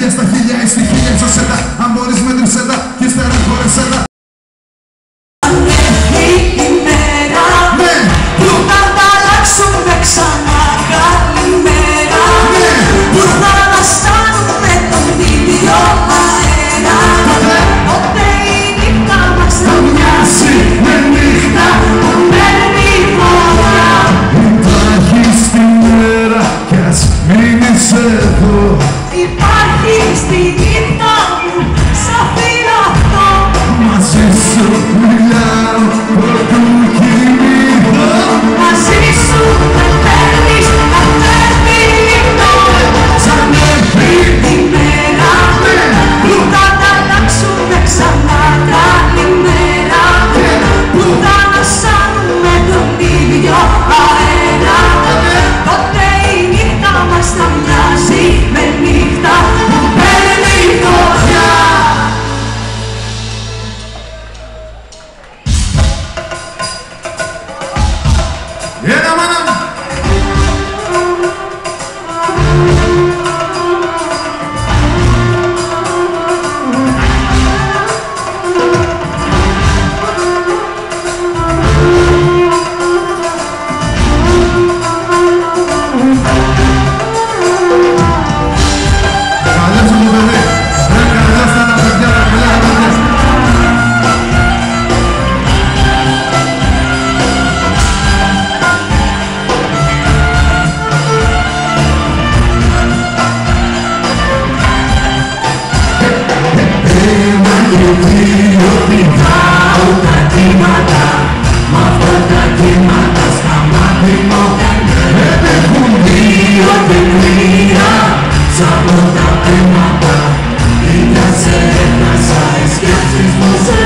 χίλια στα χίλια, στη χίλια ψωσέ τα. Αν μπορείς μέτρησέ τα και ύστερα χώρεσέ τα. Ανέχει η μέρα που θα τα αλλάξουμε ξανά. Καλημέρα που θα βαστάνουμε τον ίδιο αέρα. Ποτέ η νύχτα μας θα μοιάζει με νύχτα που παίρνει φωτιά. Υπάρχει στη μέρα κι ας μείνεις εδώ. Υπάρχει στη νύχτα μου σαν φυλαχτό. Μαζί σου μιλάω πρωτού κοιμηθώ. Μαζί σου με παίρνεις να φεύγω. Ξανέχει η μέρα που θα τα αλλάξουμε ξανά. Καλημέρα που θα ανασάνουμε τον ίδιο αέρα. Τότε η νύχτα μας θα μοιάζει με νύχτα που παίρνει φωτιά. Έλα μάνα μου! Καλέψε μου παιδί! Καλέψτε τα παιδιά τα παιδιά τα παιδιά! Ένα και δύο πηδάω τα κύματα. Μ' αυτά τα κύματα στα μάτια μου δεν έχουν δύο και τρία. Σαν τα πέματα, ίδια σε έχασα, οι σκέψεις μου σε